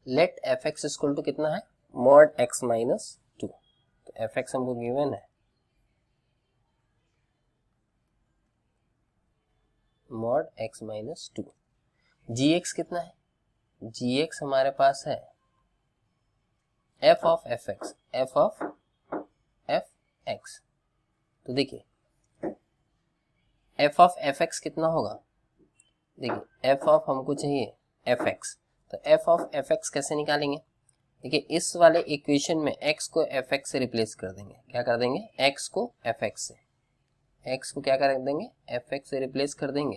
Late F x equal to कितना है, mod x minus two. तो एफ एक्स हमको गिवन है mod x minus two. G X कितना है, जी एक्स हमारे पास है F of F X, F of F X. तो देखिए एफ ऑफ एफ एक्स कितना होगा, देखिए एफ ऑफ हमको चाहिए एफ एक्स, तो एफ ऑफ एफ एक्स कैसे निकालेंगे, देखिए इस वाले इक्वेशन में x को एफ एक्स से रिप्लेस कर देंगे। क्या कर देंगे, x को एफ एक्स से, x को क्या कर देंगे, एफ एक्स से रिप्लेस कर देंगे।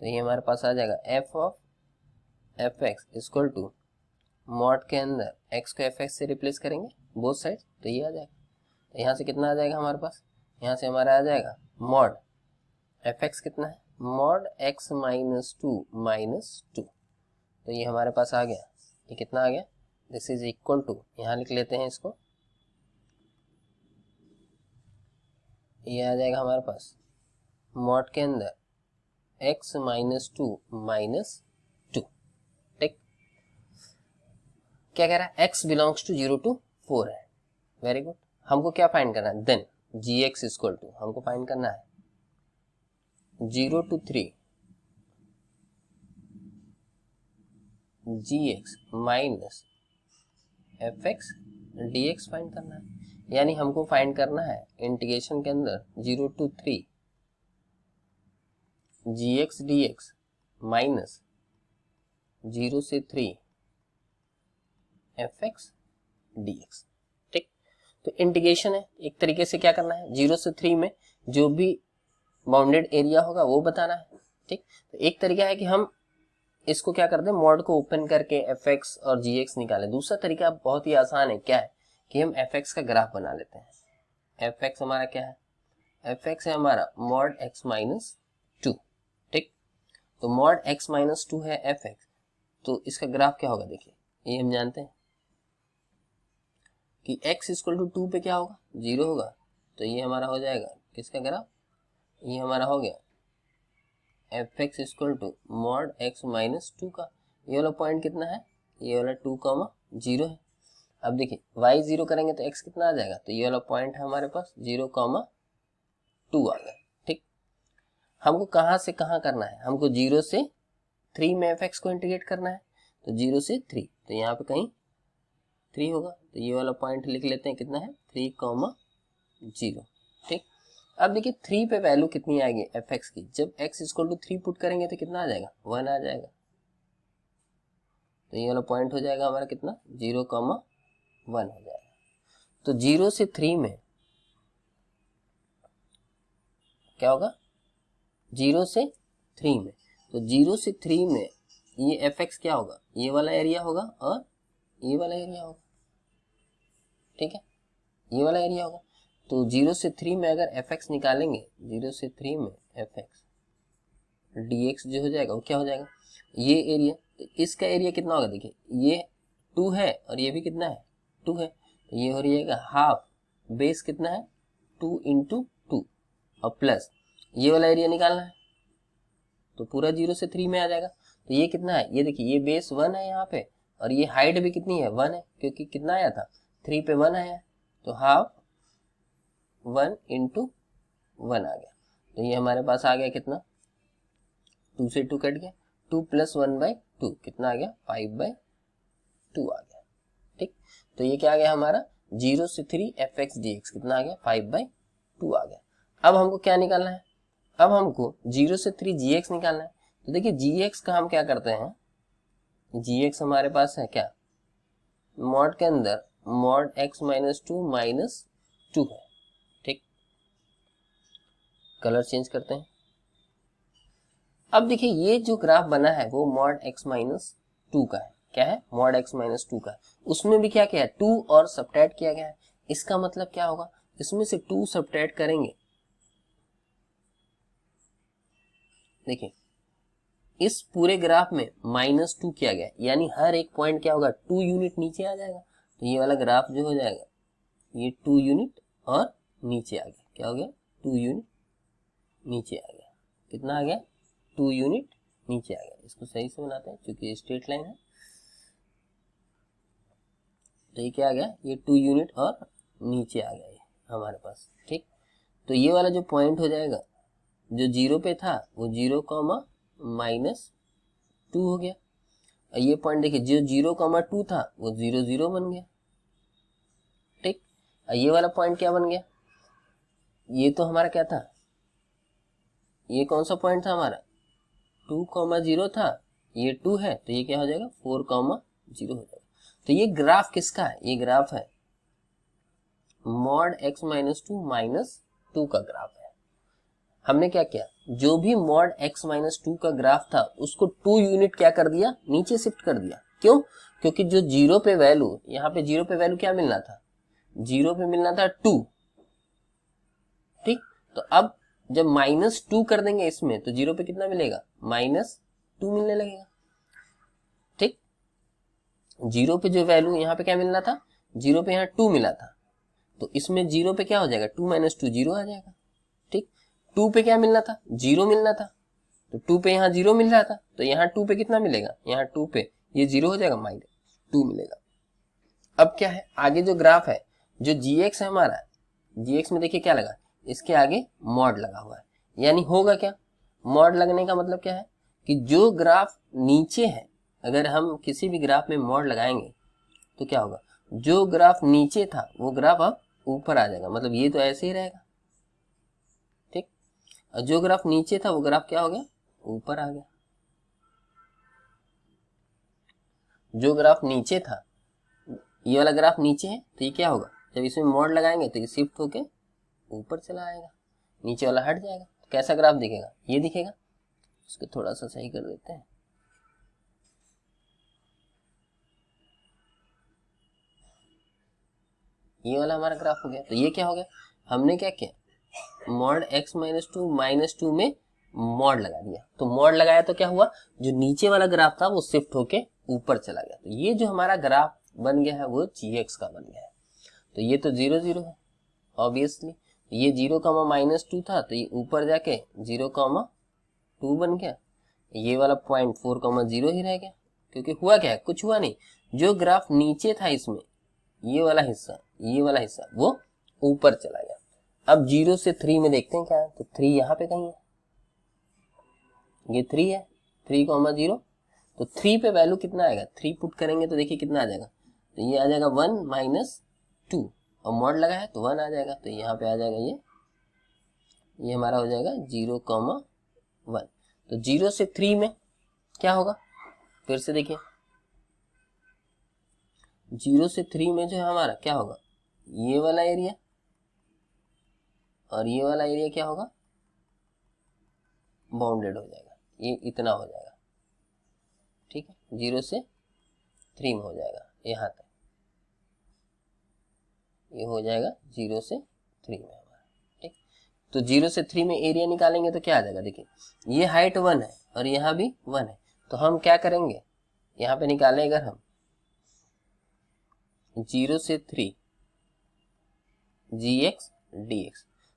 तो ये हमारे पास आ जाएगा f of F x equal to mod के अंदर x को एफ एक्स से रिप्लेस करेंगे बोथ साइड, तो ये आ जाएगा। तो यहाँ से कितना आ जाएगा हमारे पास, यहाँ से हमारा आ जाएगा मॉड एफ एक्स कितना है, मॉड एक्स माइनस टू। तो ये हमारे पास आ गया, ये कितना आ गया, दिस इज इक्वल टू, यहाँ लिख लेते हैं इसको, ये आ जाएगा हमारे पास मॉड के अंदर x माइनस टू। ठीक, क्या कह रहा है, x बिलोंग्स टू 0 to 4 है। वेरी गुड, हमको क्या फाइंड करना है, then g x equal to हमको फाइंड करना है 0 to 3 ji x minus F x D x find करना है। यानी हमको फाइंड करना है इंटीग्रेशन के अंदर 0 to 3 ji x D x minus 0 से 3 एफ एक्स डी एक्स। ठीक, तो इंटीग्रेशन है, एक तरीके से क्या करना है, 0 से 3 में जो भी बाउंडेड एरिया होगा वो बताना है। ठीक, तो एक तरीका है कि हम इसको क्या कर दें, मॉड को ओपन करके एफ एक्स और जी एक्स निकालें। दूसरा तरीका बहुत ही आसान है, क्या है कि हम एफ एक्स का ग्राफ बना लेते हैं। एफ एक्स हमारा क्या है, एफ एक्स है हमारा मॉड एक्स माइनस टू। ठीक, तो मॉड एक्स माइनस टू है एफ एक्स, तो इसका ग्राफ क्या होगा, देखिए ये हम जानते हैं कि x इक्वल टू 2 पे क्या होगा, 0 होगा। तो ये हमारा हो जाएगा किसका ग्राफ, ये हमारा हो गया f x equal to mod x minus two का। ये वाला पॉइंट कितना है, ये वाला 2,0 है। अब देखिए y 0 करेंगे तो x कितना आ जाएगा, तो ये वाला पॉइंट है हमारे पास 0,2 आ गया। ठीक, हमको कहाँ से कहाँ करना है, हमको 0 से 3 में एफ एक्स को इंटीग्रेट करना है। तो 0 से 3, तो यहाँ पे कहीं 3 होगा, तो ये वाला पॉइंट लिख लेते हैं, कितना है 3,0। ठीक, अब देखिए 3 पे वैल्यू कितनी आएगी एफ एक्स की, जब x इक्वल टू 3 पुट करेंगे तो कितना आ जाएगा, 1 आ जाएगा। तो ये वाला पॉइंट हो जाएगा हमारा कितना, 0,1 हो जाएगा। तो 0 से 3 में क्या होगा, 0 से 3 में, तो 0 से 3 में ये एफ एक्स क्या होगा, ये वाला एरिया होगा और ये वाला एरिया होगा। ठीक है, ये वाला एरिया होगा। तो 0 से 3 में अगर एफ एक्स निकालेंगे, 0 से 3 में एफ एक्स डी एक्स जो हो जाएगा वो क्या हो जाएगा, ये एरिया। तो इसका एरिया कितना होगा, देखिए ये 2 है और ये भी कितना है 2 है, तो ये हो जाएगा हाफ, बेस कितना है 2 इंटू 2 और प्लस ये वाला एरिया निकालना है, तो पूरा 0 से 3 में आ जाएगा। तो ये कितना है, ये देखिए ये बेस 1 है यहाँ पे, और ये हाइट भी कितनी है 1 है, क्योंकि कितना आया था 3 पे 1 आया, तो हाफ 1 इंटू 1 आ गया। तो ये हमारे पास आ गया कितना, 2 से 2 कट गया, 2 प्लस 1/2 कितना आ गया, 5/2 आ गया। ठीक, तो ये क्या आ गया हमारा 0 से 3 एफ एक्स डी एक्स कितना आ गया, 5/2 आ गया। अब हमको क्या निकालना है, अब हमको 0 से 3 जी एक्स निकालना है। तो देखिए जी एक्स का हम क्या करते हैं, जी एक्स हमारे पास है क्या, मॉड के अंदर मॉड एक्स माइनस टू है। ठीक, कलर चेंज करते हैं। अब देखिए ये जो ग्राफ बना है वो मॉड एक्स माइनस टू का है, क्या है, मॉड एक्स माइनस टू का है। उसमें भी क्या किया है, 2 और सब्ट्रैक्ट किया गया है। इसका मतलब क्या होगा, इसमें से 2 सब्ट्रैक्ट करेंगे, देखिए इस पूरे ग्राफ में -2 किया गया है, यानी हर एक पॉइंट क्या होगा 2 यूनिट नीचे आ जाएगा। तो ये वाला ग्राफ जो हो जाएगा ये 2 यूनिट और नीचे आ गया, क्या हो गया 2 यूनिट नीचे आ गया, कितना आ गया 2 यूनिट नीचे आ गया। इसको सही से बनाते हैं क्योंकि स्ट्रेट लाइन है। तो ये क्या आ गया, ये 2 यूनिट और नीचे आ गया ये हमारे पास। ठीक, तो ये वाला जो पॉइंट हो जाएगा जो 0 पे था वो 0, -2 हो गया। और ये पॉइंट देखिए जो 0, 2 था वो 0, 0 बन गया। ठीक, और ये वाला पॉइंट क्या बन गया, ये तो हमारा क्या था, ये कौन सा पॉइंट था हमारा, 2, 0 था, ये 2 है तो ये क्या हो जाएगा 4, 0 हो जाएगा। तो ये ग्राफ किसका है, ये ग्राफ है mod x - 2 -2 का ग्राफ है। हमने क्या किया, जो भी mod x - 2 का ग्राफ था उसको 2 यूनिट क्या कर दिया, नीचे शिफ्ट कर दिया। क्यों, क्योंकि जो 0 पे वैल्यू, यहाँ पे 0 पे वैल्यू क्या मिलना था, 0 पे मिलना था 2। ठीक, तो अब जब -2 कर देंगे इसमें तो 0 पे कितना मिलेगा, -2 मिलने लगेगा। ठीक, 0 पे जो वैल्यू यहाँ पे क्या मिलना था, 0 पे यहाँ 2 मिला था, तो इसमें 0 पे क्या हो जाएगा, 2 - 2 0 आ जाएगा। ठीक, 2 पे क्या मिलना था, 0 मिलना था, तो 2 पे यहाँ 0 मिल रहा था, तो यहाँ 2 पे कितना मिलेगा, यहाँ 2 पे ये 0 हो जाएगा, -2 मिलेगा। अब क्या है, आगे जो ग्राफ है जो gx है हमारा, gx में देखिए क्या लगा, इसके आगे मॉड लगा हुआ है, यानी होगा क्या, मॉड लगने का मतलब क्या है कि जो ग्राफ नीचे है, अगर हम किसी भी ग्राफ में मॉड लगाएंगे तो क्या होगा, जो ग्राफ नीचे था वो ग्राफ अब ऊपर आ जाएगा, मतलब ये तो ऐसे ही रहेगा। ठीक, और जो ग्राफ नीचे था वो ग्राफ क्या हो गया, ऊपर आ गया। जो ग्राफ नीचे था, ये वाला ग्राफ नीचे है तो ये क्या होगा, जब इसमें मॉड लगाएंगे तो ये शिफ्ट होके ऊपर चला आएगा, नीचे वाला हट जाएगा। तो कैसा ग्राफ दिखेगा, ये दिखेगा। इसको थोड़ा सा सही कर देते हैं, ये वाला हमारा ग्राफ हो गया। तो ये क्या हो गया, हमने क्या किया, mod x - 2 -2 में मॉड लगा दिया। तो मॉड लगाया तो क्या हुआ, जो नीचे वाला ग्राफ था वो शिफ्ट होके ऊपर चला गया। तो ये जो हमारा ग्राफ बन गया है वो gx का बन गया है। तो ये तो 0, 0 है ऑब्वियसली, ये 0, -2 था तो ये ऊपर जाके 0, 2 बन गया। ये वाला पॉइंट 4, 0 ही रह गया, क्योंकि हुआ क्या है, कुछ हुआ नहीं। जो ग्राफ नीचे था इसमें, ये वाला हिस्सा वो ऊपर चला गया। अब 0 से 3 में देखते हैं क्या है, तो 3 यहाँ पे कहीं है, ये 3 है, 3, 0। तो 3 पे वैल्यू कितना आएगा, 3 पुट करेंगे तो देखिए कितना आ जाएगा, तो ये आ जाएगा 1 - 2 और मॉड लगा है तो 1 आ जाएगा। तो यहाँ पे आ जाएगा ये हमारा हो जाएगा 0, 1। तो 0 से 3 में क्या होगा, फिर से देखिए 0 से 3 में जो है हमारा क्या होगा, ये वाला एरिया और ये वाला एरिया क्या होगा, बाउंडेड हो जाएगा, ये इतना हो जाएगा। ठीक है, 0 से 3 में हो जाएगा यहाँ तक, ये हो जाएगा 0 से 3 में हमारा। ठीक, तो 0 से 3 में एरिया निकालेंगे तो क्या आ जाएगा, देखिए ये हाइट 1 है और यहाँ भी 1 है, तो हम क्या करेंगे, यहाँ पे निकालें अगर हम 0 से 3 gx dx,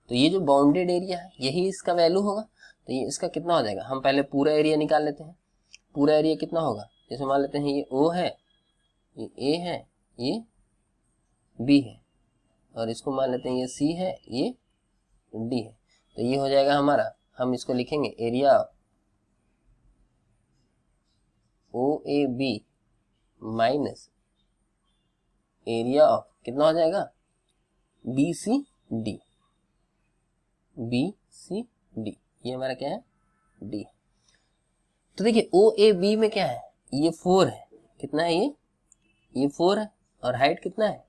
तो ये जो बाउंडेड एरिया है यही इसका वैल्यू होगा। तो ये इसका कितना हो जाएगा, हम पहले पूरा एरिया निकाल लेते हैं। पूरा एरिया कितना होगा, जैसे मान लेते हैं ये O है, ये A है, ये B है, और इसको मान लेते हैं ये C है, ये D है। तो ये हो जाएगा हमारा, हम इसको लिखेंगे area OAB minus area of कितना हो जाएगा BCD। BCD ये हमारा क्या है, D। तो देखिए OAB में क्या है, ये 4 है, कितना है ये 4 है, और हाइट कितना है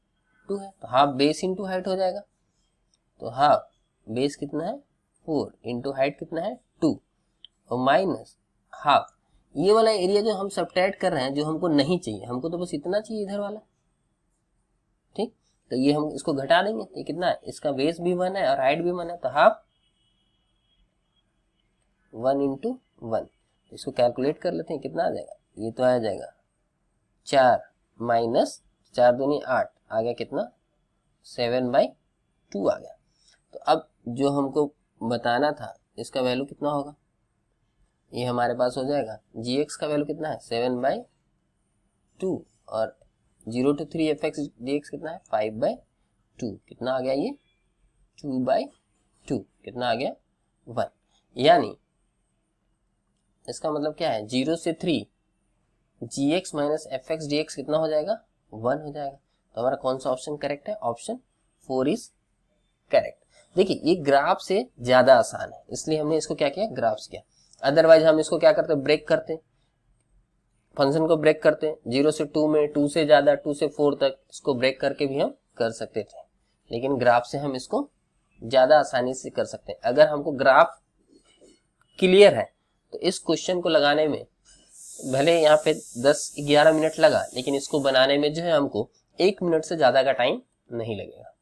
2 है, तो हाफ बेस इंटू हाइट हो जाएगा। तो हाफ बेस कितना है 4 इंटू हाइट कितना है 2 और माइनस हाफ ये वाला एरिया जो हम सब्ट्रैक्ट कर रहे हैं, जो हमको नहीं चाहिए, हमको तो बस इतना चाहिए इधर वाला। ठीक, तो ये हम इसको घटा देंगे, ये कितना है, इसका बेस भी 1 है और हाइट भी 1 है, तो हाफ 1 इंटू 1। इसको कैलकुलेट कर लेते हैं, कितना आ जाएगा, ये तो आ जाएगा 4 माइनस 4 दूनी 8 आ गया, कितना 7/2 आ गया। तो अब जो हमको बताना था इसका वैल्यू कितना होगा, ये हमारे पास हो जाएगा gx का वैल्यू कितना है 7/2 और 0 to 3 F x D X कितना है 5/2, कितना आ गया ये 2/2, कितना आ गया 1। यानी इसका मतलब क्या है 0 से 3 जी x minus F x D X कितना हो जाएगा 1 हो जाएगा। तो हमारा कौन सा ऑप्शन करेक्ट है, ऑप्शन 4 इज करेक्ट। देखिए ये ग्राफ से ज्यादा आसान है, इसलिए हमने इसको क्या किया, ग्राफ से किया। अदरवाइज हम इसको क्या करते हैं, ब्रेक करते हैं, फंक्शन को ब्रेक करते हैं 0 से 2 में, 2 से ज्यादा 2 से 4 तक, इसको ब्रेक करके भी हम कर सकते थे, लेकिन ग्राफ से हम इसको ज्यादा आसानी से कर सकते हैं। अगर हमको ग्राफ क्लियर है तो इस क्वेश्चन को लगाने में भले यहाँ पे 10-11 मिनट लगा, लेकिन इसको बनाने में जो है हमको 1 मिनट से ज्यादा का टाइम नहीं लगेगा।